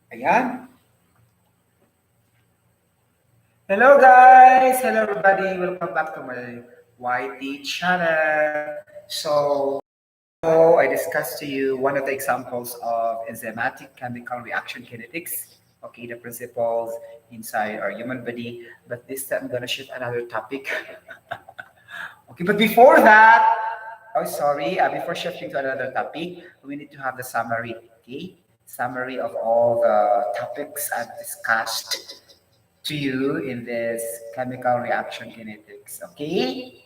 Ayan. Hello guys! Hello everybody! Welcome back to my YT channel. So I discussed to you one of the examples of enzymatic chemical reaction kinetics. Okay, the principles inside our human body. But this time I'm gonna shoot another topic. Okay, but before that, oh sorry, before shifting to another topic, we need to have the summary. Okay, summary of all the topics I've discussed to you in this chemical reaction kinetics. Okay?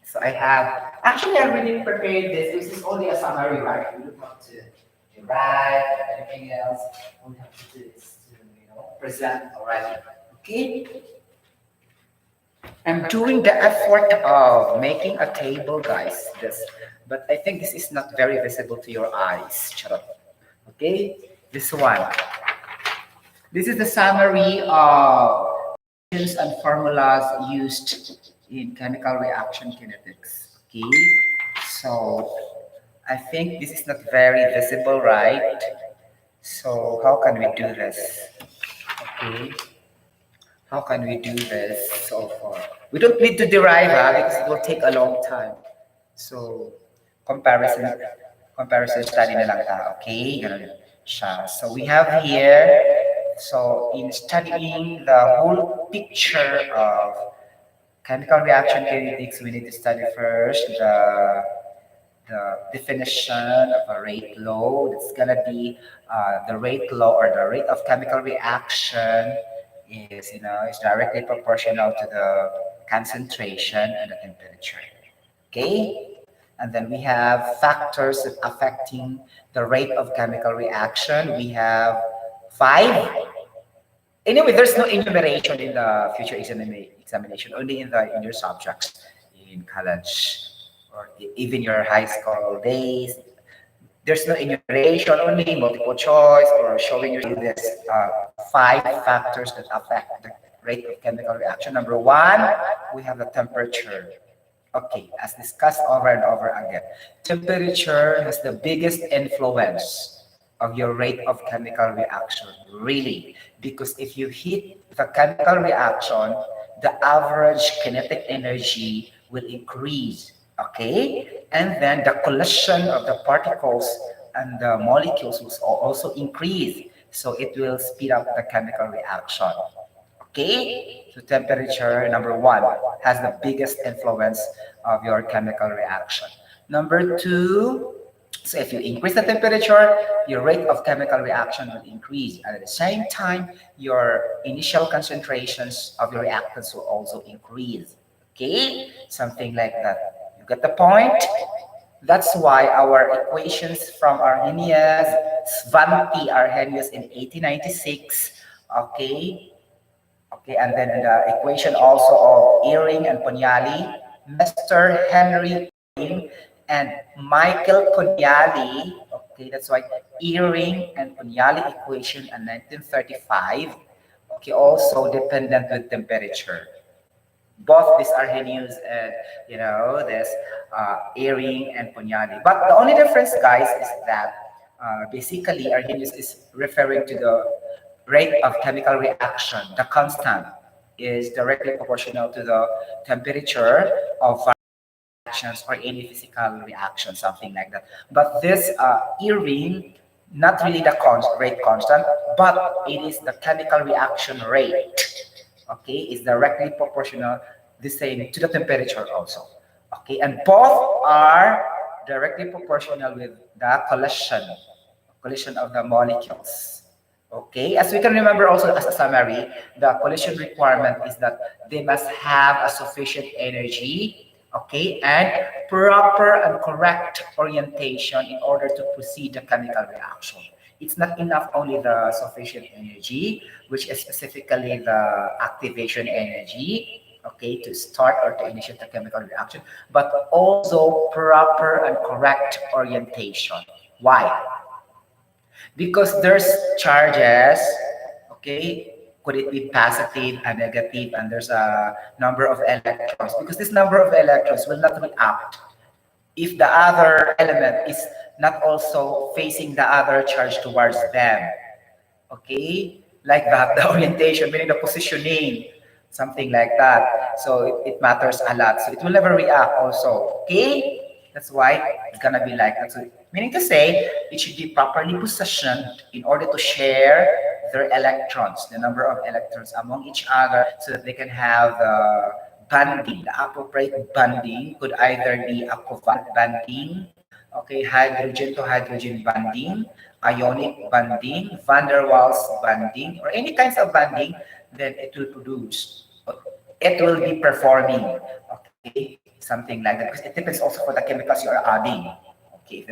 So I have actually I already prepared this. This is only a summary, right? We don't have to write or anything else. All we have to do is to present already. Okay? I'm doing the effort of making a table, guys. This, but I think this is not very visible to your eyes. Shut up. Okay? This one. This is the summary of and formulas used in chemical reaction kinetics. Okay, so I think this is not very visible, right? So how can we do this? Okay, how can we do this so far? We don't need to derive because it will take a long time. So comparison comparison study na lang ta. Okay, ganun siya. So we have here. So in studying the whole picture of chemical reaction kinetics, we need to study first the definition of a rate law. It's gonna be the rate law or the rate of chemical reaction is directly proportional to the concentration and the temperature. Okay, and then we have factors that affecting the rate of chemical reaction. We have five. Anyway, there's no enumeration in the future examination, only in your subjects in college or even your high school days. There's no enumeration, only multiple choice or showing you this five factors that affect the rate of chemical reaction. Number one, we have the temperature. Okay, as discussed over and over again, temperature has the biggest influence of your rate of chemical reaction, really. Because if you heat the chemical reaction, the average kinetic energy will increase, okay? And then the collision of the particles and the molecules will also increase. So it will speed up the chemical reaction. Okay, so temperature, number one, has the biggest influence of your chemical reaction. Number two, so if you increase the temperature, your rate of chemical reaction will increase. And at the same time, your initial concentrations of your reactants will also increase. Okay, something like that. You get the point? That's why our equations from Arrhenius, Svante Arrhenius in 1896, okay, okay, and then the equation also of Eyring and Pugnali, Mr. Henry Eyring and Michael Pugnali. Okay, that's why Eyring and Pugnali equation in 1935. Okay, also dependent with temperature. Both these are used and this Eyring and Pugnali. But the only difference, guys, is that basically Arrhenius is referring to the rate of chemical reaction. The constant is directly proportional to the temperature of reactions or any physical reaction, something like that. But this Eyring, not really the rate constant, but it is the chemical reaction rate. Okay, is directly proportional the same to the temperature also. Okay, and both are directly proportional with the collision of the molecules. Okay, as we can remember also as a summary, the collision requirement is that they must have a sufficient energy, okay, and proper and correct orientation in order to proceed the chemical reaction. It's not enough only the sufficient energy, which is specifically the activation energy, okay, to start or to initiate the chemical reaction, but also proper and correct orientation. Why? Because there's charges, okay, could it be positive and negative, and there's a number of electrons, because this number of electrons will not react if the other element is not also facing the other charge towards them. Okay, like that, the orientation, meaning the positioning, something like that. So it matters a lot. So it will never react also. Okay, that's why it's gonna be like that. So meaning to say, it should be properly positioned in order to share their electrons, the number of electrons among each other, so that they can have the bonding. The appropriate bonding could either be a covalent bonding, okay, hydrogen to hydrogen bonding, ionic bonding, van der Waals bonding, or any kinds of bonding, then it will produce, it will be performing, okay, something like that. Because it depends also for the chemicals you are adding. Okay,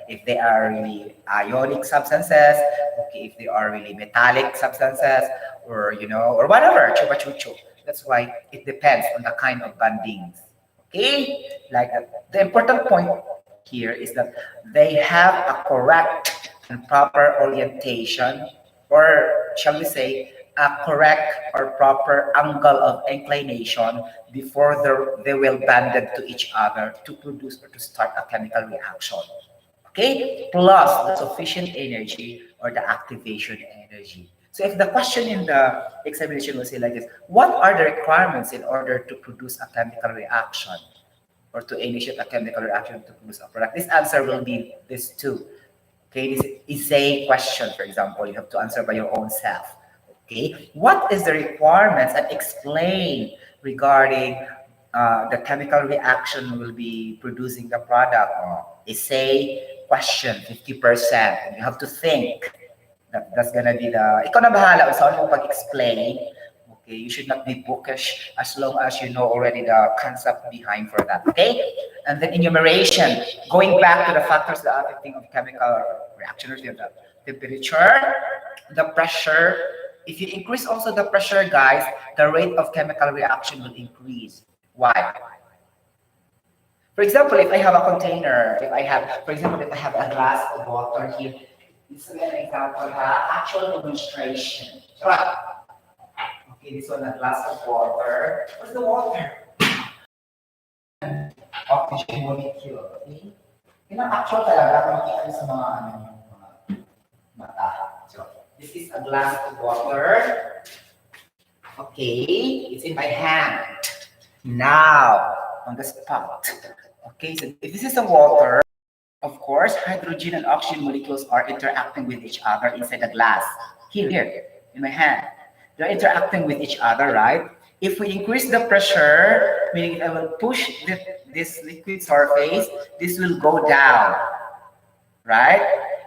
if they are really ionic substances, okay, if they are really metallic substances, or or whatever, chupa chuchu. That's why it depends on the kind of bondings. Okay, like that. The important point here is that they have a correct and proper orientation, or shall we say, a correct or proper angle of inclination before they will band to each other to produce or to start a chemical reaction. Okay, plus the sufficient energy or the activation energy. So if the question in the examination will say like this, what are the requirements in order to produce a chemical reaction or to initiate a chemical reaction to produce a product? This answer will be this two. Okay, this is a question, for example, you have to answer by your own self. Okay, what is the requirements and explain regarding the chemical reaction will be producing the product? Is a question 50%. And you have to think. That's gonna be the, ikaw na bahala kung saan mo pag-explain. Okay, you should not be bookish as long as you know already the concept behind for that. Okay, and then enumeration, going back to the factors that are affecting of chemical reaction, the temperature, the pressure. If you increase also the pressure, guys, the rate of chemical reaction will increase. Why? For example, if I have a container, if I have, for example, if I have a glass of water here, this is an example, actual demonstration. Right. Okay, this one, a glass of water. What's the water? Oxygen molecule. Okay? Yun ang actual talaga kung makikita sa mga mga mata. So, this is a glass of water. Okay, it's in my hand. Now, on the spot. Okay, so if this is the water, of course, hydrogen and oxygen molecules are interacting with each other inside the glass. Here, in my hand. They're interacting with each other, right? If we increase the pressure, meaning if I will push this liquid surface, this will go down, right?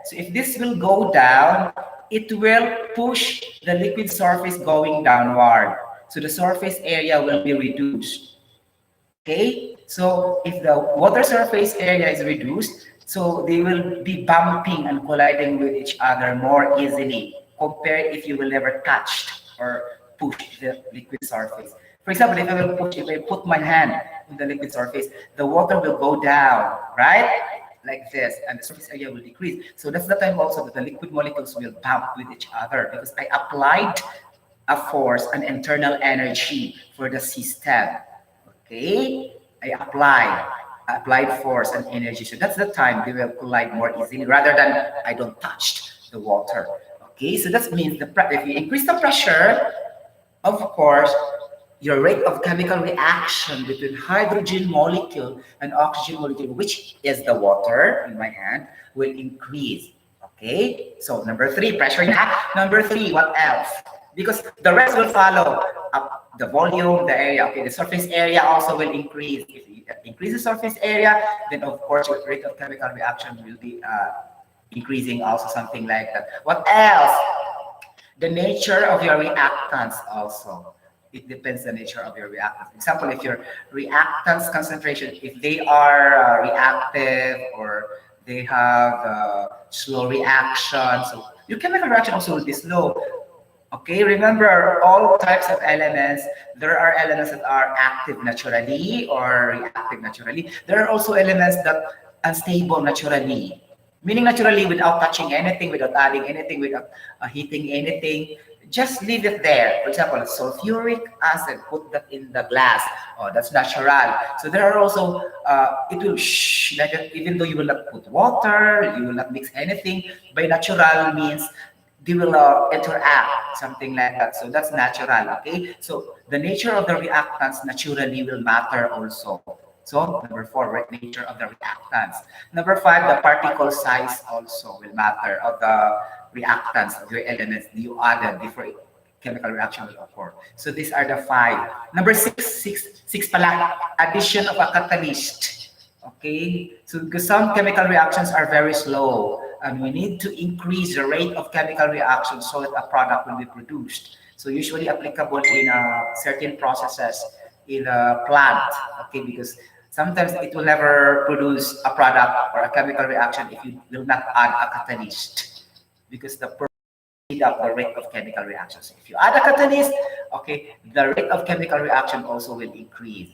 So if this will go down, it will push the liquid surface going downward. So the surface area will be reduced. Okay, so if the water surface area is reduced, so they will be bumping and colliding with each other more easily compared if you will never touch or push the liquid surface. For example, if I put my hand in the liquid surface, the water will go down, right? Like this, and the surface area will decrease. So that's the time also that the liquid molecules will bump with each other because I applied a force, an internal energy for the system. Okay, I applied force and energy. So that's the time they will collide more easily rather than I don't touch the water. Okay, so that means if you increase the pressure, of course, your rate of chemical reaction between hydrogen molecule and oxygen molecule, which is the water in my hand, will increase. Okay, so number three, pressure. Number three, what else? Because the rest will follow. The volume, the area, okay, the surface area also will increase. If you increase the surface area, then of course your rate of chemical reaction will be increasing also, something like that. What else? The nature of your reactants also. It depends the nature of your reactants. Example, if your reactants concentration, if they are reactive or they have slow reaction, so your chemical reaction also will be slow. Okay, remember all types of elements. There are elements that are active naturally or reactive naturally. There are also elements that unstable naturally. Meaning naturally without touching anything, without adding anything, without heating anything. Just leave it there. For example, sulfuric acid, put that in the glass. Oh, that's natural. So there are also, it will like even though you will not put water, you will not mix anything. By natural means, they will interact, something like that. So that's natural, okay? So the nature of the reactants naturally will matter also. So number four, nature of the reactants. Number five, the particle size also will matter of the reactants of your elements you added before chemical reaction will occur. So these are the five. Number six pala, addition of a catalyst. Okay, so because some chemical reactions are very slow, and we need to increase the rate of chemical reaction so that a product will be produced. So usually applicable in certain processes in a plant. Okay, because sometimes it will never produce a product or a chemical reaction if you will not add a catalyst, because the speed up the rate of chemical reactions. If you add a catalyst, okay, the rate of chemical reaction also will increase.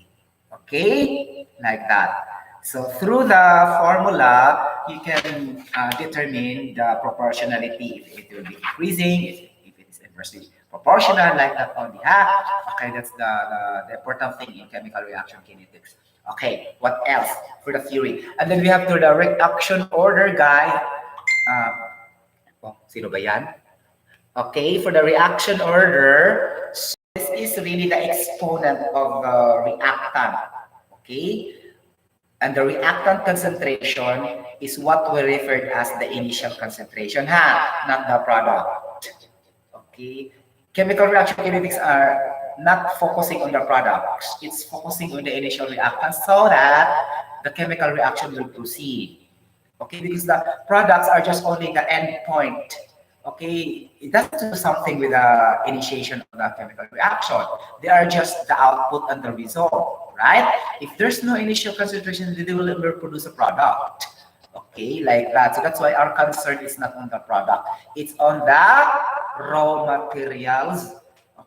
Okay, like that. So through the formula, you can determine the proportionality, if it will be increasing, if it is inversely proportional, like that only. Okay, that's the important thing in chemical reaction kinetics. Okay, what else for the theory? And then we have to the reaction order, guys. Sino ba yan? Okay, for the reaction order, so this is really the exponent of the reactant. Okay, and the reactant concentration is what we referred as the initial concentration, not the product. Okay, chemical reaction kinetics are not focusing on the products; it's focusing on the initial reactant so that the chemical reaction will proceed. Okay, because the products are just only the end point. Okay, it doesn't do something with the initiation of the chemical reaction. They are just the output and the result, right? If there's no initial concentration, they will never produce a product. Okay, like that. So that's why our concern is not on the product. It's on the raw materials.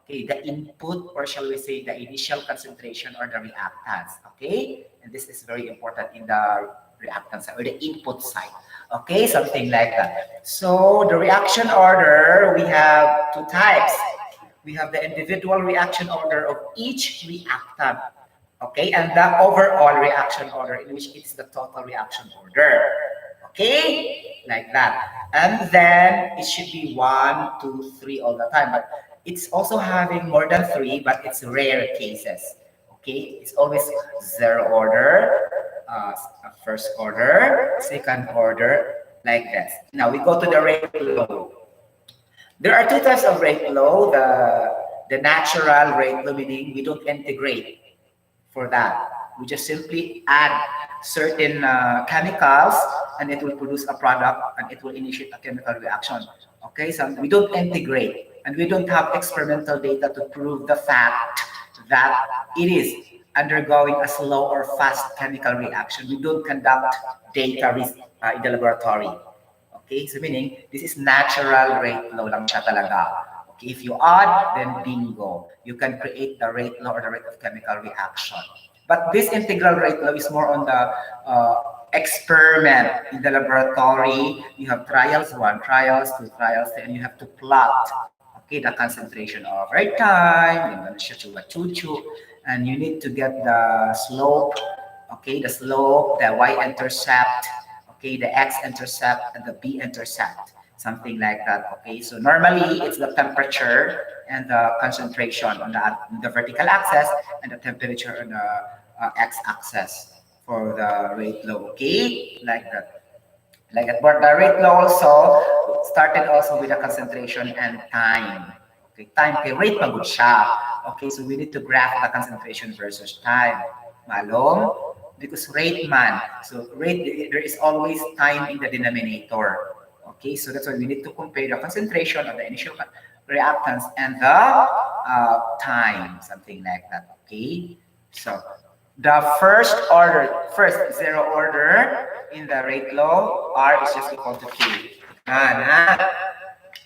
Okay, the input, or shall we say the initial concentration or the reactants. Okay, and this is very important in the reactant side or the input side. Okay, something like that. So the reaction order, we have two types. We have the individual reaction order of each reactant. Okay, and the overall reaction order, in which it's the total reaction order. Okay, like that. And then it should be one, two, three all the time. But it's also having more than three, but it's rare cases. Okay, it's always zero order, first order, second order, like this. Now we go to the rate low. There are two types of rate low. The natural rate low, meaning we don't integrate for that. We just simply add certain chemicals, and it will produce a product, and it will initiate a chemical reaction. Okay, so we don't integrate, and we don't have experimental data to prove the fact that it is undergoing a slow or fast chemical reaction. We don't conduct data in the laboratory. Okay, so meaning this is natural rate low lang siya talaga. Okay, if you add, then bingo. You can create the rate law or the rate of chemical reaction. But this integral rate law is more on the experiment in the laboratory. You have trials one, trials two, trials three, and you have to plot, okay, the concentration of right time, and you need to get the slope, okay, the slope, the y-intercept, okay, the x-intercept, and the b-intercept, something like that. Okay, so normally it's the temperature and the concentration on the vertical axis, and the temperature on the x-axis for the rate law. Okay, like that. Like that. But the rate law also started also with the concentration and time. Okay, time kay rate pagod siya. Okay, so we need to graph the concentration versus time. Malong? Because rate man. So rate, there is always time in the denominator. Okay, so that's why we need to compare the concentration of the initial reactants and the time, something like that. Okay, so the first zero order in the rate law, R is just equal to Q.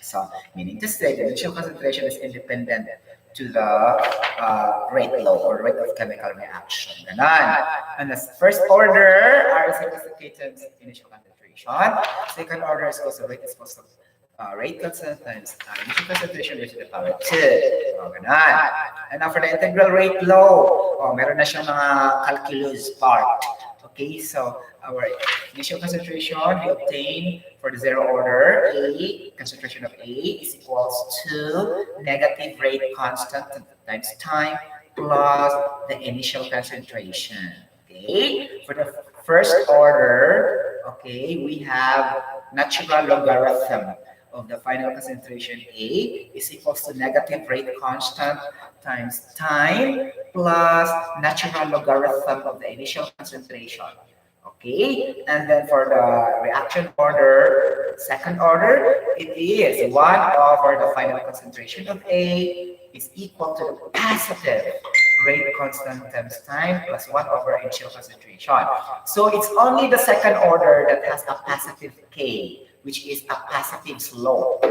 So meaning to say the initial concentration is independent to the rate law or rate of chemical reaction. And the first order, R is equal to initial concentration. Second order is also rate is equal to rate constant times initial concentration raised to the power 2. So, ganon. And now for the integral rate law, meron na siyang mga calculus part. Okay, so our initial concentration we obtain for the zero order, A, concentration of A is equals to negative rate constant times time plus the initial concentration. Okay, for the first order, okay, we have natural logarithm of the final concentration A is equals to negative rate constant times time plus natural logarithm of the initial concentration. Okay, and then for the reaction order, second order, it is 1 over the final concentration of A is equal to the positive rate constant times time plus 1 over initial concentration. So it's only the second order that has a positive K, which is a positive slope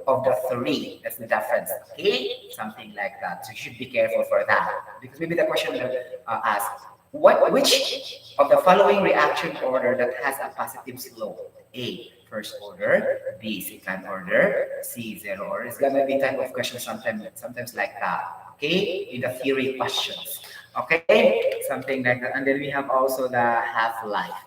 of the three. That's the difference. Okay, something like that. So you should be careful for that because maybe the question will ask, which of the following reaction order that has a positive slope? A, first order. B, second order. C, zero order. It's gonna be type of question sometimes like that. Okay, in the theory questions. Okay, something like that. And then we have also the half-life.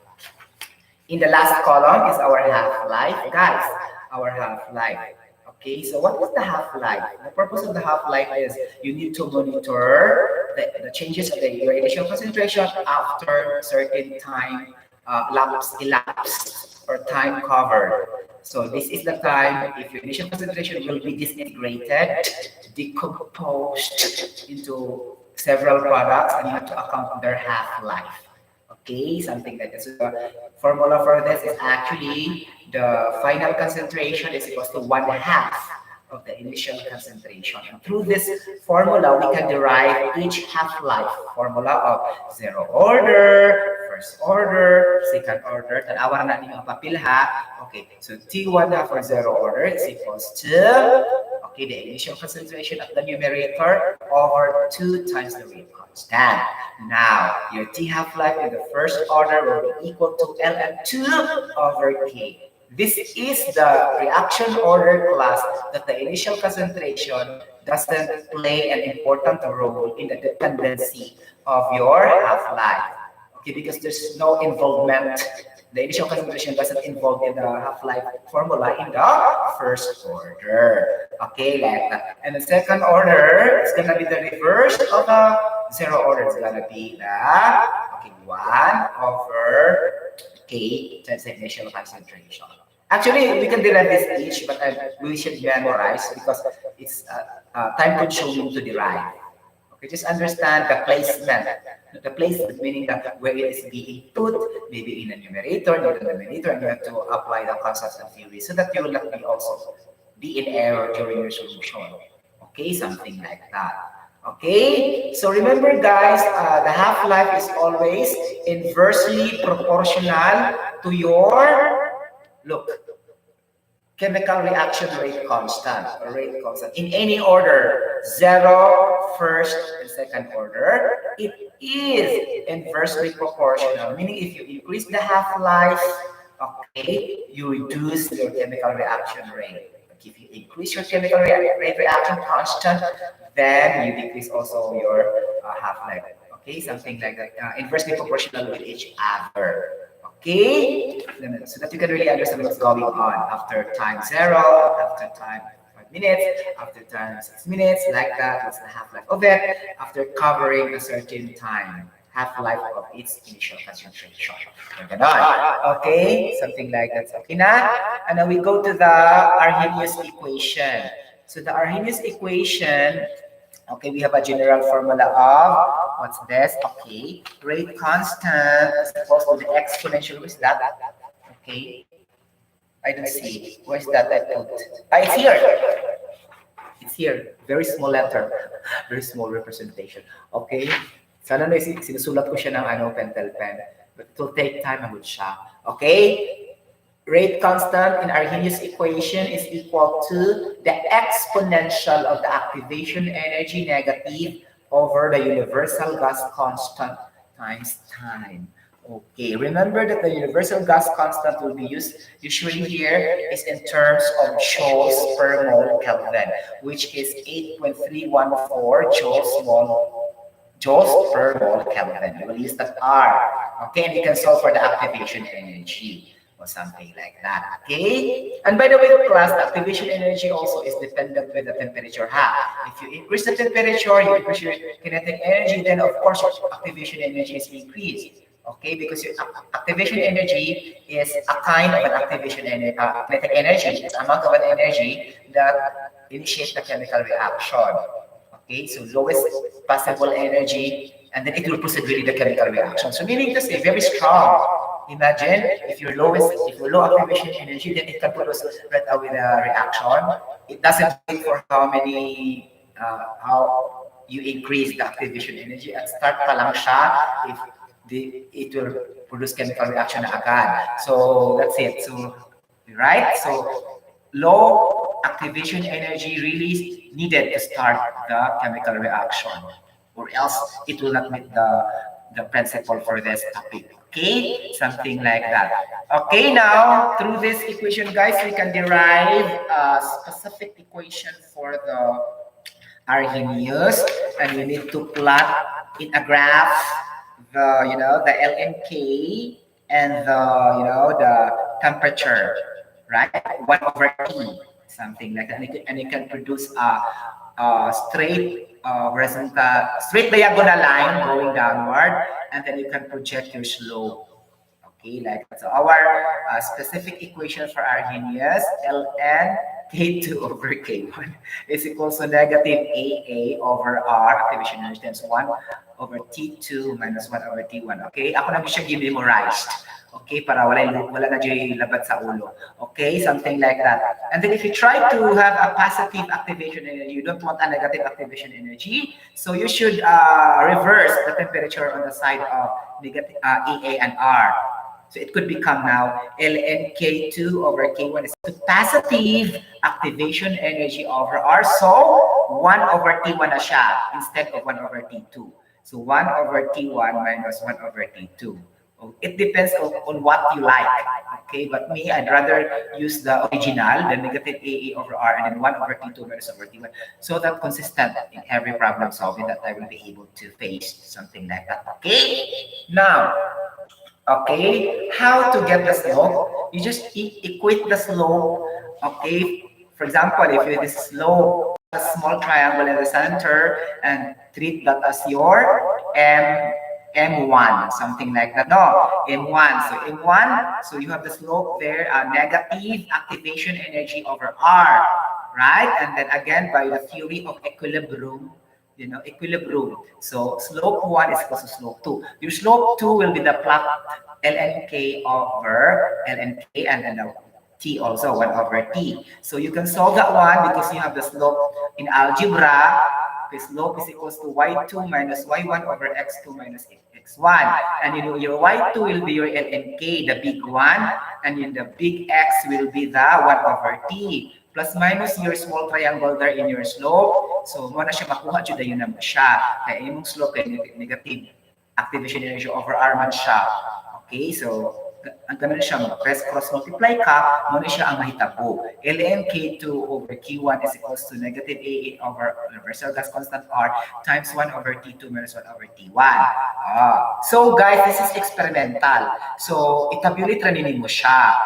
In the last column is our half-life. Guys, our half-life. Okay, so what is the half-life? The purpose of the half-life is you need to monitor the changes of your initial concentration after certain time elapsed or time covered. So this is the time if your initial concentration will be disintegrated, decomposed into several products, and you have to account their half-life. Okay, something like that. So the formula for this is actually the final concentration is equals to 1/2 of the initial concentration. And through this formula, we can derive each half-life formula of zero order, first order, second order. Tanawa na ninyo ang papel ha. Okay, so T1 for zero order is equals to, okay, the initial concentration at the numerator over 2 times the rate constant. Now, your T half-life in the first order will be equal to Ln2 over K. This is the reaction order class that the initial concentration doesn't play an important role in the dependency of your half-life. Okay, because there's no involvement. The initial concentration doesn't involve in the half-life formula in the first order. Okay, like that. And the second order is gonna be the reverse of the zero order. It's gonna be the 1 over K times the initial concentration. Actually, we can derive this each, but we should memorize because it's time consuming to derive. Okay, just understand the placement. The placement meaning that where it is being put, maybe in a numerator, in the denominator, and you have to apply the concepts and theory so that you will not be also be in error during your solution. Okay, something like that. Okay, so remember guys, the half-life is always inversely proportional to your, look, chemical reaction rate constant, or rate constant. In any order, zero, first, and second order, it is inversely proportional, meaning if you increase the half-life, okay, you reduce your chemical reaction rate. Like if you increase your chemical rate reaction constant, then you decrease also your half-life. Okay, something like that, inversely proportional with each other. Okay, so that you can really understand what's going on after time 0, after time 5 minutes, after time 6 minutes, like that. What's the half-life of it after covering a certain time, half-life of its initial concentration. Okay, something like that. Okay na? And then we go to the Arrhenius equation. So the Arrhenius equation, okay, we have a general formula of, what's this? Okay, rate constant is equal to the exponential. What is that? Okay, I don't see. Where's that I put? Ah, it's here. It's here. Very small letter. Very small representation. Okay. Sana na sinusulat ko siya ng pentel pen. But it will take time na siya. Okay. Rate constant in Arrhenius equation is equal to the exponential of the activation energy negative over the universal gas constant times time. Okay, remember that the universal gas constant will be used usually here is in terms of joules per mole Kelvin, which is 8.314 joules per mole Kelvin. We will use that R. Okay, and you can solve for the activation energy or something like that. Okay, and by the way, class, the activation energy also is dependent with the temperature. If you increase the temperature, you increase your kinetic energy, then of course your activation energy is increased. Okay, because your activation energy is a kind of an activation kinetic energy. It's amount of an energy that initiates the chemical reaction. Okay, so lowest possible energy, and then it will proceed really the chemical reaction. So meaning to say, very strong. Imagine if your low activation energy, then it can produce right away the reaction. It doesn't wait for how you increase the activation energy. At start pa lang siya, if it will produce chemical reaction na agad. So that's it. So right. So low activation energy really needed to start the chemical reaction, or else it will not meet the principle for this topic. Okay, something like that. Okay, now through this equation, guys, we can derive a specific equation for the Arrhenius, and we need to plot in a graph the LNK and the temperature, right? 1/T, something like that, and it can produce a straight straight diagonal line going downward, and then you can project your slope. Okay, like that. So our specific equation for Arrhenius, Ln K2 over K1 is equals to negative AA over R, activation energy times 1 over T2 minus 1 over T1. Okay, ako na siya gi-memorized. Okay, para wala na dyan labat sa ulo. Okay, something like that. And then if you try to have a positive activation energy, you don't want a negative activation energy, so you should reverse the temperature on the side of negative AA and R. So it could become now ln K2 over K1 is to positive activation energy over R. So 1 over T1 na siya instead of 1 over T2. So 1 over T1 minus 1 over T2. It depends on what you like. Okay, but me, I'd rather use the original, the negative AA over R, and then 1 over T2 minus over T1. So that consistent in every problem solving that I will be able to face something like that. Okay, now. Okay, how to get the slope? You just equate the slope. Okay, for example, if you this slope, a small triangle in the center, and treat that as your M1, something like that. No, M1. So M1, so you have the slope there, negative activation energy over R, right? And then again, by the theory of equilibrium, equilibrium. So slope 1 is equal to slope 2. Your slope 2 will be the plot lnk over lnk, and then the t also 1 over t. So you can solve that one because you have the slope in algebra. The slope is equals to y2 minus y1 over x2 minus x1. And your y2 will be your lnk, the big one, and in the big x will be the 1 over t. Plus minus your small triangle there in your slope. So mo na siya makuha jud yun naman siya. Kaya imong slope kay negative activation energy over R man siya. Okay, so ang ganun siya, press cross multiply ka, mo na siya ang mahitabo. Ln K2 over Q1 is equals to negative AA over universal gas constant R times 1 over T2 minus 1 over T1. So guys, this is experimental. So itabulate ranin mo siya.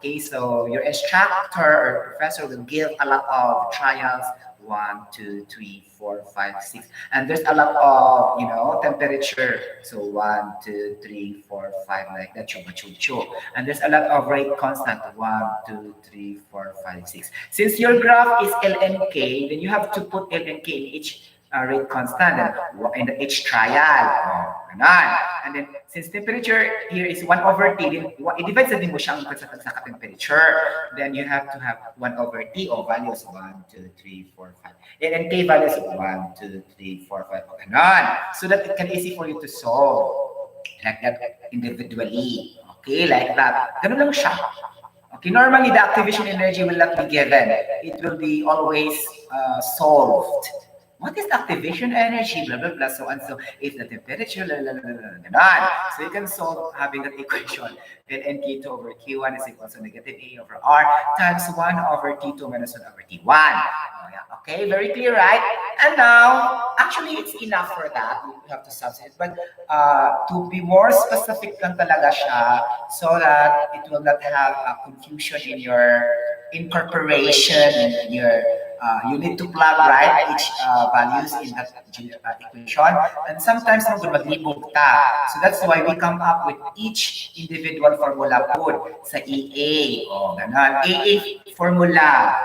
Okay, so your instructor or professor will give a lot of trials, 1, 2, 3, 4, 5, 6, and there's a lot of temperature. So 1, 2, 3, 4, 5, like that. And there's a lot of rate constant, 1, 2, 3, 4, 5, 6. Since your graph is lnk, then you have to put lnk in each rate constant in each trial. And then since temperature here is 1 over T, then i-divide sa din mo siyang sa temperature. Then you have to have 1 over T o values 1, 2, 3, 4, 5. And K values 1, 2, 3, 4, 5. So that it can easy for you to solve like that individually. Okay, like that. Ganun lang siya. Okay, normally the activation energy will not be given. It will be always solved. what is activation energy, blah, blah, blah, so and so, if the temperature, blah, blah, blah, blah, blah. So you can solve having that equation. Then NK2 over Q1 is equal to negative A over R times 1 over T2 minus 1 over T1. Oh, yeah. Okay, very clear, right? And now, actually, it's enough for that. You have to substitute. But to be more specific lang talaga siya so that it will not have confusion in your incorporation, in your you need to plug right each values in that equation, and sometimes magud maglibog ta. So that's why we come up with each individual formula po sa EA. O, ganon. AA formula.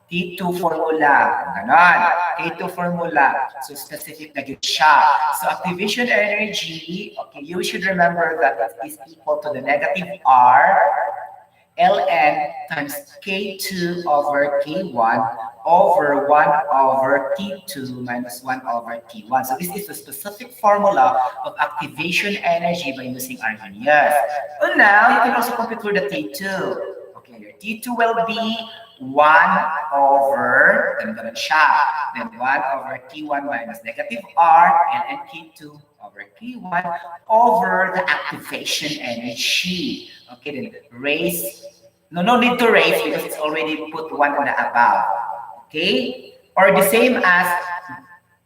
T2 formula, ganon. K2 formula. So specific na yun siya. So activation energy, okay, you should remember that it is equal to the negative R ln times K2 over K1 over 1 over T2 minus 1 over T1. So this is the specific formula of activation energy by using Arrhenius. Well, now you can also compute for the T2. Okay, your T2 will be 1 over, ganun siya. Then 1 over T1 minus negative R and K2 over K1 over the activation energy. Okay, then raise, no need to raise because it's already put 1 on the above. Okay? Or the same as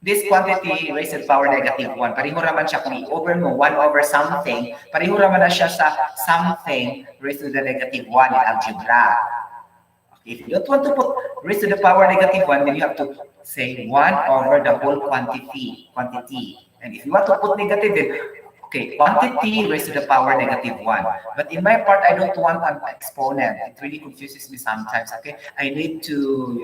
this quantity raised to the power negative 1. Pareho naman siya kung i-over mo 1 over something, pareho naman na siya sa something raised to the negative 1 in algebra. Okay, if you don't want to put raised to the power negative 1, then you have to say 1 over the whole quantity. And if you want to put negative, then okay, quantity raised to the power negative 1. But in my part, I don't want an exponent. It really confuses me sometimes, okay? I need to,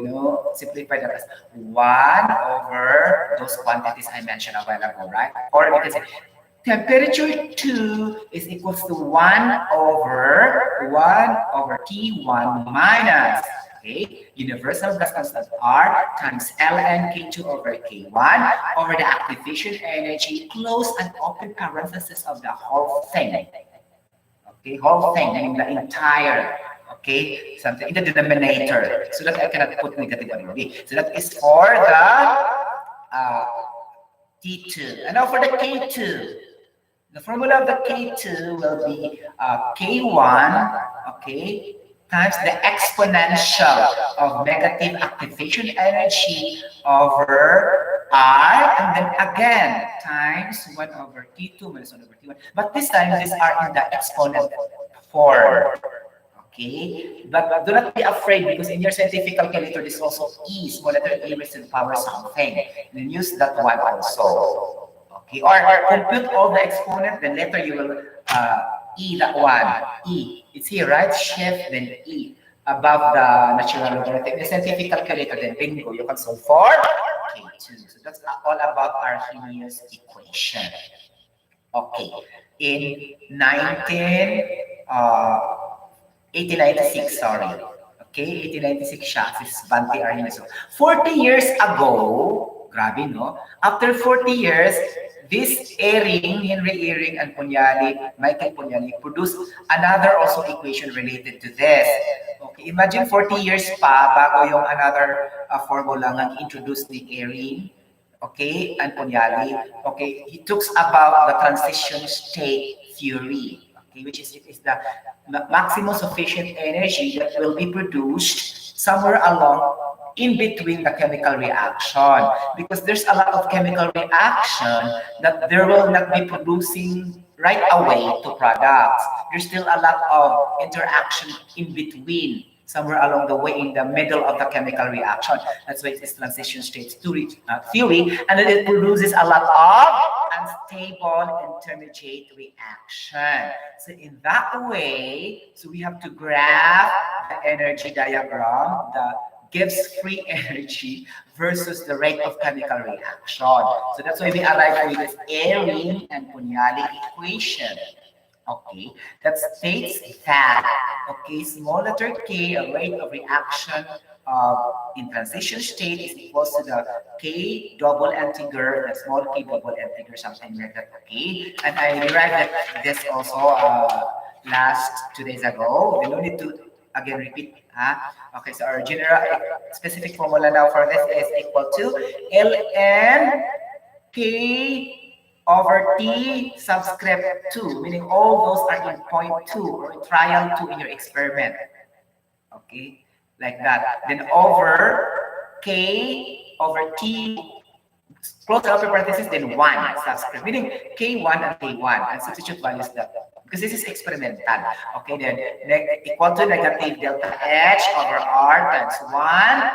simplify that as 1 over those quantities I mentioned a while ago, right? Or we can say temperature 2 is equals to 1 over T1 minus, okay, universal gas constant R times ln K2 over K1 over the activation energy, close and open parenthesis of the whole thing. Okay, whole thing, meaning the entire, okay, something in the denominator, so that I cannot put negative on. So that is for the T2. And now for the K2. The formula of the K2 will be K1, okay, times the exponential of negative activation energy over R, and then again times 1 over T2 minus 1 over T1. But this time, these are in the exponent form. Okay, but do not be afraid because in your scientific calculator, this also E, small letter E raised to the power something. And then use that one also. Okay, or compute all the exponent, then later you will E that one. E. It's here, right? Shift, then E. Above the natural logarithm. The scientific calculator, then bingo, you can solve for K2. So that's all about Arrhenius equation. Okay. In 1896, sorry. Okay, 1896 siya. This is Bante Arrhenius. 40 years ago, grabe, no? After 40 years, this Henry Eyring and Michael Pugnali produced another also equation related to this. Okay, imagine 40 years pa bago yung another formula nga introduced ni Eyring, okay, and Pugnali. Okay, he talks about the transition state theory, okay, which is the maximum sufficient energy that will be produced somewhere along in between the chemical reaction, because there's a lot of chemical reaction that there will not be producing right away to products. There's still a lot of interaction in between, somewhere along the way in the middle of the chemical reaction. That's why it's transition state theory, and then it produces a lot of unstable intermediate reaction. So in that way, so we have to graph the energy diagram, the gives free energy versus the rate of chemical reaction. So that's why we arrive with this Eyring and Pugnali equation. Okay, that states that, okay, small letter k, a rate of reaction in transition state is equal to the k double integer, the small k double integer, something like that, okay? And I derived this also last 2 days ago. We don't need to again repeat. Okay, so our general specific formula now for this is equal to ln k over t subscript 2, meaning all those are in point 2 or in trial 2 in your experiment. Okay, like that. Then over k over t, close upper parenthesis, then 1 subscript, meaning k1 and k1, and substitute values that, because this is experimental. Okay, then equal to negative delta h over r times 1,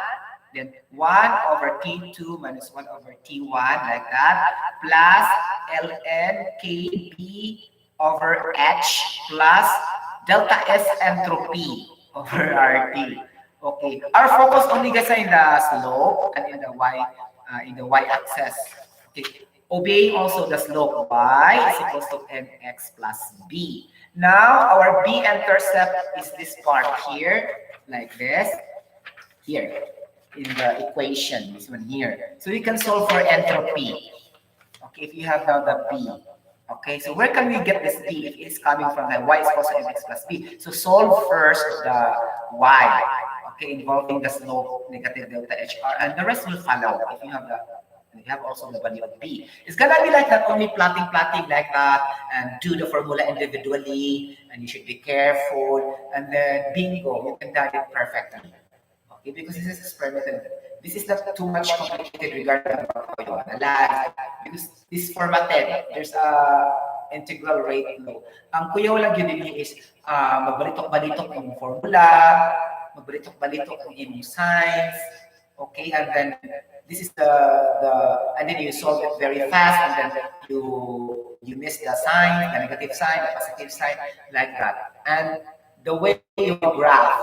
then 1 over t2 minus 1 over t1, like that, plus ln kb over h plus delta s entropy over rt. Okay, our focus only guys in the slope and in the y-axis. Okay, obeying also the slope y is equals to mx plus b. Now our b-intercept is this part here, like this, here in the equation, this one here. So you can solve for entropy. Okay, if you have now the b. Okay, so where can we get this b if it's coming from the y is equals to mx plus b? So solve first the y. Okay, involving the slope negative delta hr, and the rest will follow if you have also the value of b. It's gonna be like that, only plotting like that, and do the formula individually, and you should be careful, and then bingo, you can do it perfectly. Okay, because this is experimental. This is not too much complicated regarding how you analyze, because this is formatted. There's a integral rate law. Ang kuya walang yun din is magbalitok-balitok yung formula, magbalitok-balitok yung inyong signs, okay, and then this is and then you solve it very fast, and then you miss the sign, the negative sign, the positive sign, like that. And the way you graph,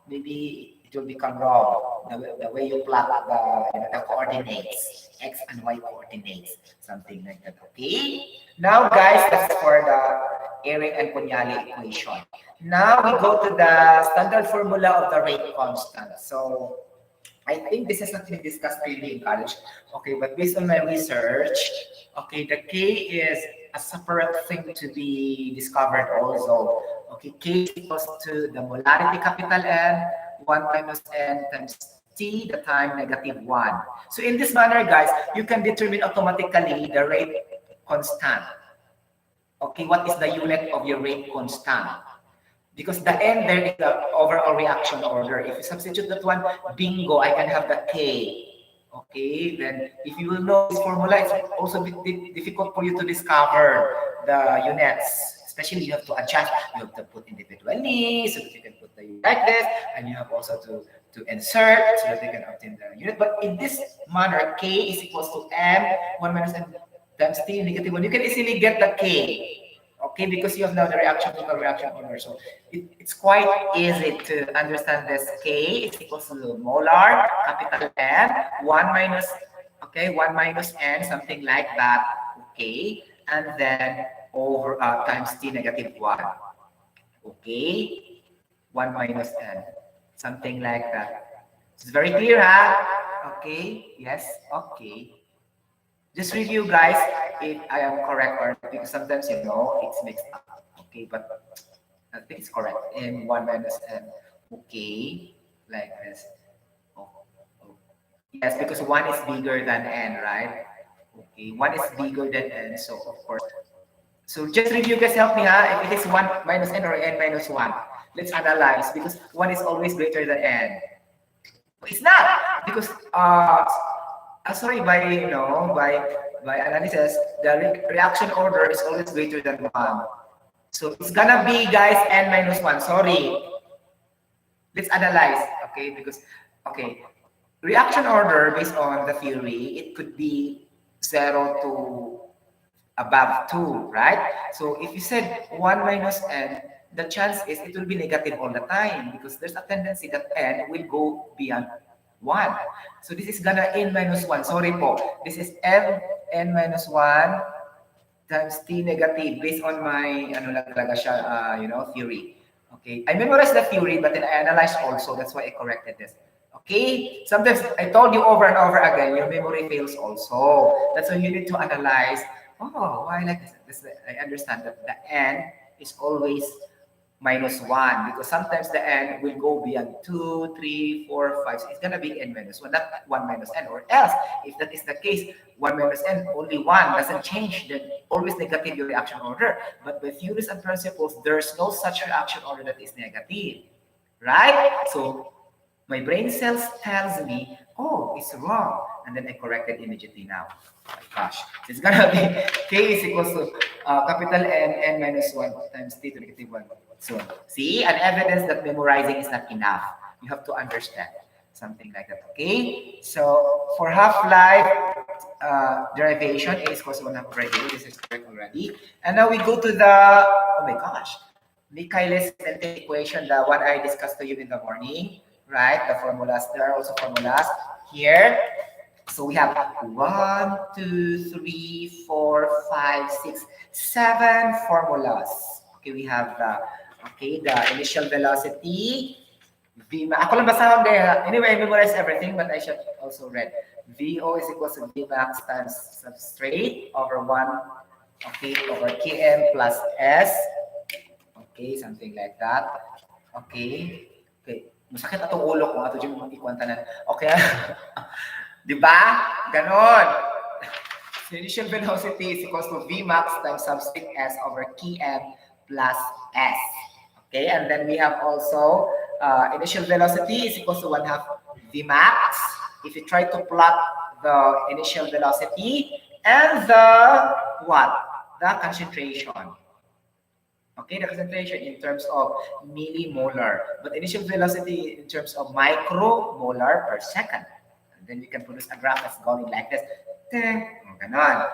maybe it will become wrong. The way you plot the coordinates, x and y coordinates, something like that. Okay. Now, guys, that's for the Airing and Punyali equation. Now we go to the standard formula of the rate constant. So I think this has not been discussed really in college. Okay, but based on my research, okay, the k is a separate thing to be discovered also. Okay, k is equals to the molarity capital N, 1 minus n times t, the time negative 1. So in this manner, guys, you can determine automatically the rate constant. Okay, what is the unit of your rate constant? Because the n there is the overall reaction order. If you substitute that one, bingo, I can have the k. Okay, then if you will know this formula, it's also difficult for you to discover the units. Especially you have to adjust, you have to put individually so that you can put the unit like this, and you have also to insert so that you can obtain the unit. But in this manner, k is equals to m, 1 minus n times t, negative 1. You can easily get the k. Okay, because you have now the total reaction order. So it's quite easy to understand this. K is equals to molar, capital N, 1 minus, okay, 1 minus N, something like that. Okay, and then over times T negative 1. Okay, 1 minus N, something like that. It's very clear, huh? Okay, yes, okay. Just review, guys, if I am correct or not, because sometimes, it's mixed up. Okay, but I think it's correct. M 1 minus N. Okay, like this. Oh, oh. Yes, because 1 is bigger than N, right? Okay, 1 is bigger than N, so of course. So just review, guys, help me, if it is 1 minus N or N minus 1. Let's analyze, because 1 is always greater than N. It's not, because sorry, by analysis, the reaction order is always greater than 1. So it's gonna be, guys, n minus 1. Sorry. Let's analyze, okay? Because, okay, reaction order based on the theory, it could be 0 to above 2, right? So if you said 1 minus n, the chance is it will be negative all the time, because there's a tendency that n will go beyond 1. So this is gonna n minus 1. Sorry po. This is n minus 1 times t negative based on my lang talaga siya, theory. Okay. I memorized the theory, but then I analyzed also. That's why I corrected this. Okay. Sometimes I told you over and over again, your memory fails also. That's why you need to analyze. Oh, why like this? I understand that the n is always minus 1 because sometimes the n will go beyond 2, 3, 4, 5. So it's going to be n minus 1, not 1 minus n. Or else, if that is the case, 1 minus n, only 1 doesn't change, then always negative your reaction order. But by theories and principles, there's no such reaction order that is negative. Right? So my brain cells tells me, oh, it's wrong. And then I correct it immediately now. Oh my gosh. So it's gonna be k is equals to capital N, n minus 1 times t to negative 1. So see, an evidence that memorizing is not enough. You have to understand something like that. Okay? So for half-life derivation, a is equals to 1 half over a. This is correct already. And now we go to the, oh my gosh, Michaelis-Menten equation, the one I discussed to you in the morning, right? The formulas, there are also formulas here. So we have 1, 2, 3, 4, 5, 6, 7 formulas. Okay, we have the initial velocity, V, ako lang basahon there. Anyway, I memorized everything, but I should also read. VO is equals to Vmax times substrate over 1, okay, over Km plus S. Okay, something like that. Okay. Okay. Masakit atong ulo kung ato yung ikuantanan. Okay. Di ba? Ganon. So initial velocity is equals to Vmax times substrate S over Km plus S. Okay, and then we have also initial velocity is equals to 1 half Vmax. If you try to plot the initial velocity and the what? The concentration. Okay, the concentration in terms of millimolar, but initial velocity in terms of micromolar per second. And then we can produce a graph that's going like this. Ganon.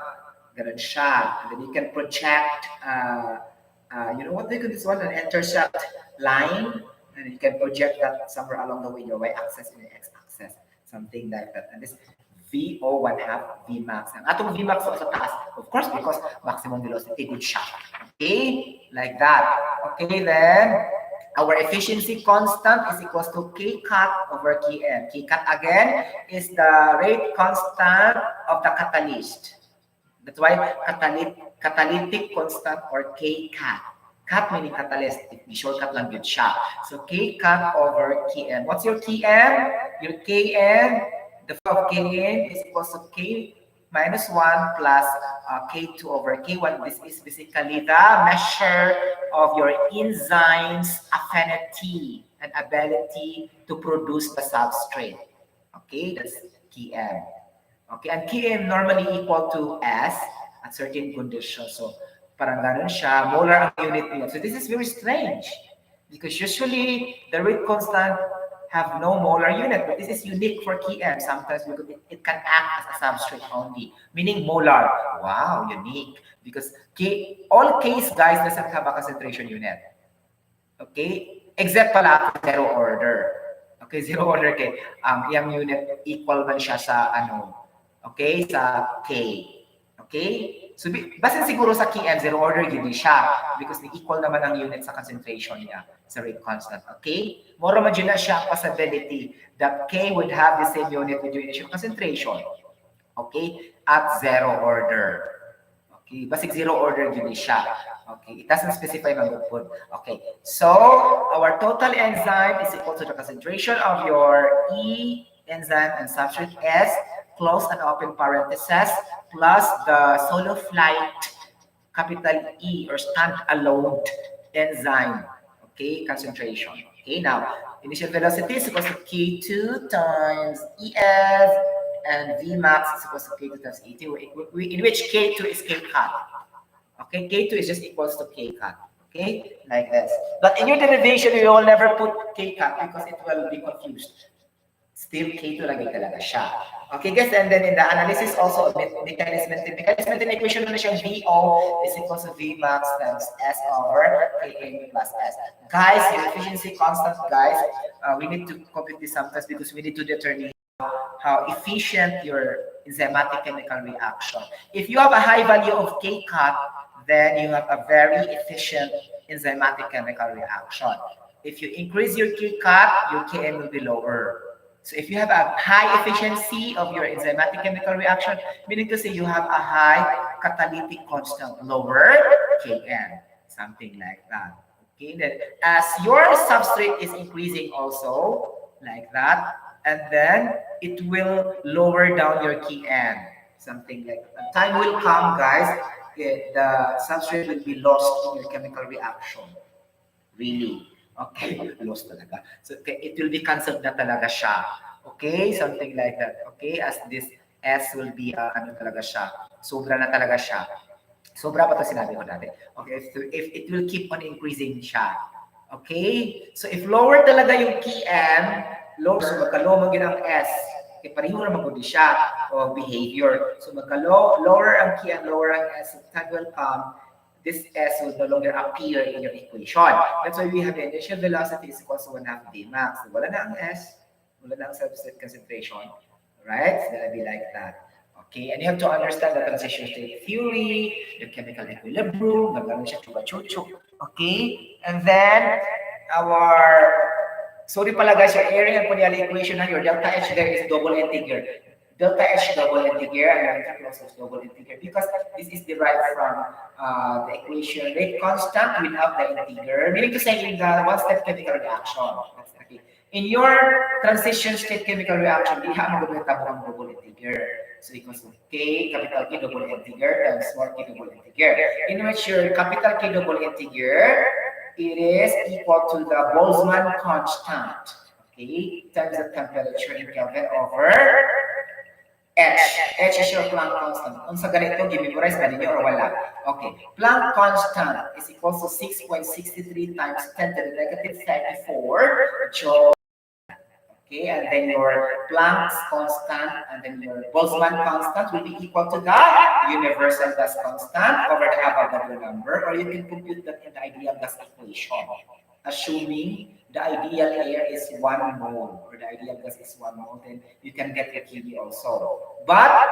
Ganon siya. And then you can project, you know what they call this one? An intercept line. And you can project that somewhere along the way, your y-axis and your x-axis. Something like that. And this VO 1 half Vmax. Ang atong Vmax sa taas, of course, because maximum velocity, good shot. Okay? Like that. Okay, then our efficiency constant is equals to K cut over Km. K cut again is the rate constant of the catalyst. That's why catalytic constant or K cut. Cut meaning catalyst. If shortcut lang yun siya. So K cut over Km. What's your Km? Your Km, the flow of Km is equals to K minus 1 plus K2 over K1. This is basically the measure of your enzyme's affinity and ability to produce the substrate. Okay, that's Km. Okay, and Km normally equal to S at certain conditions. So parang ganun siya, molar ang unit niya. So this is very strange because usually the rate constant have no molar unit, but this is unique for Km. Sometimes because it can act as a substrate only, meaning molar. Wow, unique. Because all Ks, guys, doesn't have a concentration unit. Okay? Except pala, zero order. Okay, zero order K. Yung unit equal man siya sa ano. Okay, sa K. Okay? So, basta siguro sa Km, zero order, yun siya. Because equal naman ang unit sa concentration niya sa rate constant. Okay? More man yun na siya ang possibility that K would have the same unit with your initial concentration. Okay? At zero order. Okay? Basic zero order, yun siya. Okay? It doesn't specify magpupod. Okay. So, our total enzyme is equal to the concentration of your E enzyme and substrate S, close and open parentheses, plus the solo flight capital E or stand-alone enzyme, okay, concentration. Okay, now, initial velocity is equals to K2 times ES and Vmax is equals to K2 times E2, in which K2 is K cut. Okay, K2 is just equals to K cut. Okay, like this. But in your derivation, you will never put K cut because it will be confused. Still K2 lagi talaga siya. Okay guys, and then in the analysis also, Michaelis-Menten equation na siya, VO is equals to Vmax times S over Km plus S. Guys, your efficiency constant, guys, we need to compute this sometimes because we need to determine how efficient your enzymatic chemical reaction. If you have a high value of K cut, then you have a very efficient enzymatic chemical reaction. If you increase your K cut, your Km will be lower. So if you have a high efficiency of your enzymatic chemical reaction, meaning to say you have a high catalytic constant, lower Km, something like that. Okay, then as your substrate is increasing also, like that, and then it will lower down your Kn, something like that. Time will come, guys, the substrate will be lost in your chemical reaction. Really. Okay, lost talaga. So, okay, it will be cancelled na talaga siya. Okay, something like that. Okay, as this S will be, ano talaga siya, sobra na talaga siya. Sobra pa to sinabi ko dati. Okay, if it will keep on increasing siya. Okay? So if lower talaga yung Kn, lower, so magka-low man ang S. Okay, pareho na magudi siya o behavior. So magka-lower ang Kn, lower ang S, so time will come, this S will no longer appear in your equation. That's why we have the initial velocity is equal to 1 half V max. So wala na ang S, wala na ang substrate concentration. Right? It's gonna be like that. Okay, and you have to understand the transition state theory, the chemical equilibrium, nagano siya chuba-chuchuk. Okay, and then our, sorry pala guys, your area and Pontiac equation na your delta H there is double integer. Delta H double integer and delta plus is double integer because this is derived from the equation rate constant without the integer, meaning to say in the one-step chemical reaction. That's okay. In your transition state chemical reaction, di ha magagawin mo ang double integer. So equals to K, capital K double integer times small k double integer. In which your capital K double integer, it is equal to the Boltzmann constant. Okay, times the temperature in Kelvin over H. H is your Planck constant. Kung sa ganito, gi-memorize ba ninyo or wala? Okay. Planck constant is equal to 6.63 times 10 to the negative 34 joule. Okay, and then your Planck's constant and then your Boltzmann constant will be equal to the universal gas constant over the Avogadro number, or you can compute that in the ideal gas equation, assuming the ideal air is 1 mole, or the ideal gas is 1 mole, then you can get the QD also. But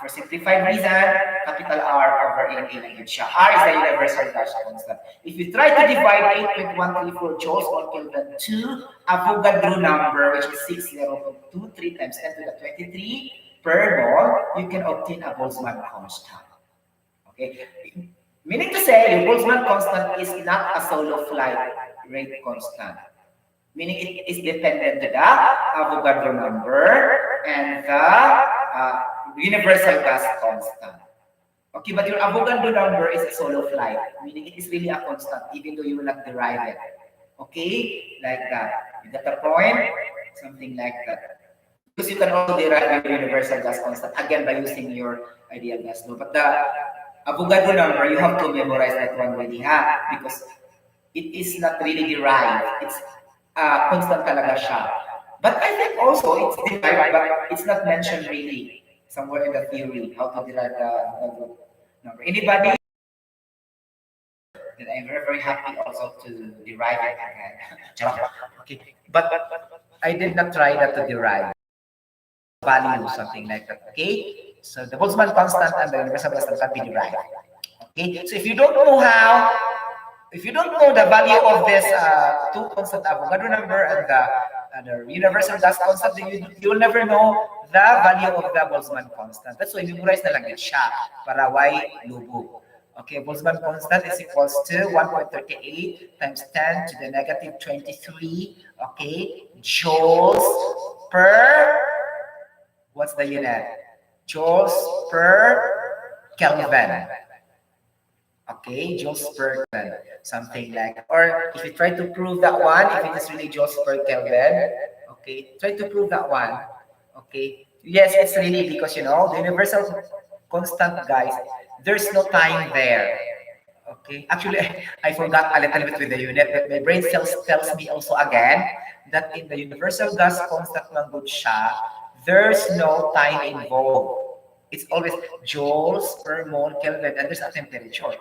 for simplified reason, capital R over A lang yun siya. R is the universal gas constant. If you try to divide 8.134 joules per Kelvin to Avogadro number, which is 60.23 times 10 to the 23 per mole, you can obtain a Boltzmann constant. Okay? Meaning to say, your Boltzmann constant is not a solo flight rate constant. Meaning it is dependent to the Avogadro number and the universal gas constant. Okay, but your Avogadro number is a solo flight, meaning it is really a constant, even though you will not derive it. Okay, like that. You got the point? Something like that. Because you can also derive your universal gas constant again by using your ideal gas law. But the Avogadro number, you have to memorize that one really, because it is not really derived. It's constant talaga siya. But I think also it's derived, but it's not mentioned really somewhere in the theory how to derive the number. Anybody? Then I'm very, very happy also to derive it again. Okay, but I did not try that to derive value, something like that. Okay, so the Boltzmann constant and the universal constant can be derived. Okay, so if you don't know how, if you don't know the value of this two constant Avogadro number and the universal gas constant, then you will never know the value of the Boltzmann constant. That's why memorize na lang yan siya para Y lubog. Okay, Boltzmann constant is equals to 1.38 times 10 to the negative 23, okay, joules per, what's the unit? Joules per Kelvin. Okay, joules per Kelvin, something like, or if you try to prove that one, if it is really joules per Kelvin, okay, try to prove that one. Okay, yes, it's really because, you know, the universal constant, guys, there's no time there. Okay, actually, I forgot a little bit with the unit, but my brain cells tells me also again that in the universal gas constant ng good siya, there's no time involved. It's always joules per mole Kelvin, and there's a temperature.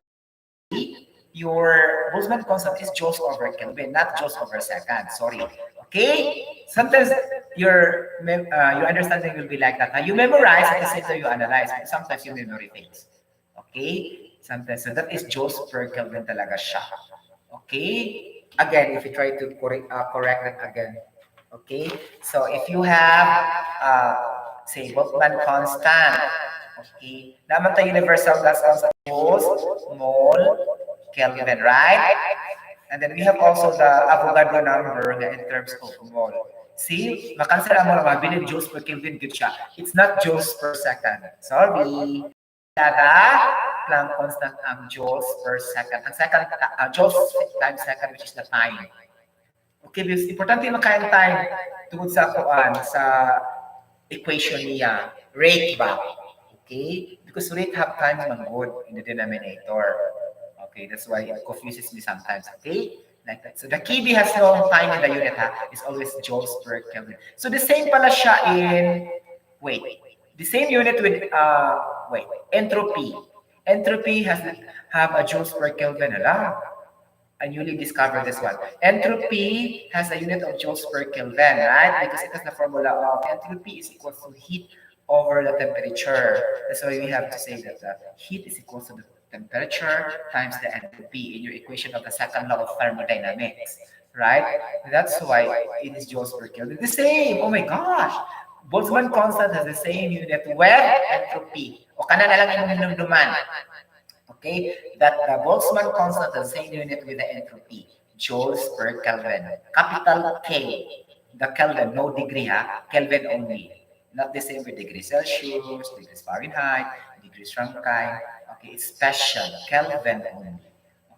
Your Boltzmann constant is joules over Kelvin, not joules over second. Sorry. Okay? Sometimes your understanding will be like that. Now, you memorize at the same time you analyze, but sometimes you memory things. Okay? Sometimes. So that is joules per Kelvin talaga siya. Okay? Again, if you try to correct it again. Okay? So if you have, say, Boltzmann constant, okay, naman tayo universal gas constant, joules, mole, Kelvin, right? And then we have also the Avogadro number in terms of mole. See, makansel mo lang mabilin joules per Kelvin good siya. It's not joules per second. Sorry. Kada Planck constant ang joules per second. Ang second, joules times second, which is the time. Okay, because importante makain time tungod sa kuan sa equation niya. Rate ba? Okay? Because rate have times man good in the denominator. Okay, that's why it confuses me sometimes. Okay? Like that. So the key has no time in the unit ha. It's always joules per Kelvin. So the same pala siya in, wait, the same unit with, entropy. Entropy has have a joules per Kelvin. Hala. I newly discovered this one. Entropy has a unit of joules per Kelvin, right? Because it has the formula of entropy is equal to heat over the temperature. That's why we have to say that the heat is equal to the temperature times the entropy in your equation of the second law of thermodynamics, right? That's why it is joules per Kelvin. The same. Oh my gosh. Boltzmann constant has the same unit with entropy. O kana na lang imong hinumduman. Okay, that the Boltzmann constant is the same unit with the entropy, joules per Kelvin. Capital K, the Kelvin, no degree ha, Kelvin only. Not the same with degrees Celsius, degrees Fahrenheit, degrees Fahrenheit. Okay, it's special, Kelvin only.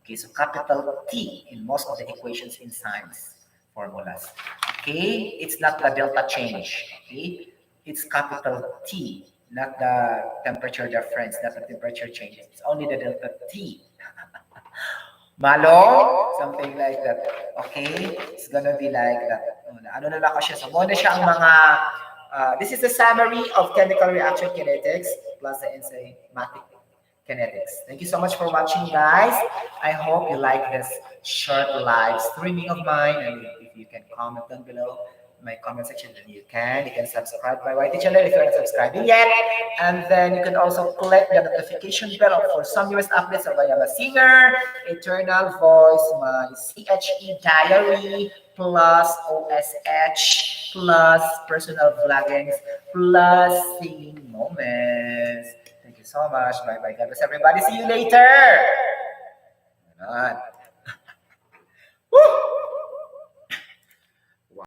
Okay, so capital T in most of the equations in science formulas. Okay, it's not the delta change. Okay, it's capital T, not the temperature difference, not the temperature change. It's only the delta T. Malo, something like that. Okay, it's gonna be like that. Ano na lang ko siya. So, muna siya ang mga, this is a summary of chemical reaction kinetics plus the enzymatic kinetics. Thank you so much for watching, guys. I hope you like this short live streaming of mine. And if you can comment down below my comment section, then you can. You can subscribe my YT channel if you're not subscribing yet. And then you can also click the notification bell for some newest updates of I Am a Singer, Eternal Voice, my CHE Diary, plus OSH, plus personal vloggings, plus singing moments. Thank you so much. Bye-bye. God bless everybody. See you later. Woo!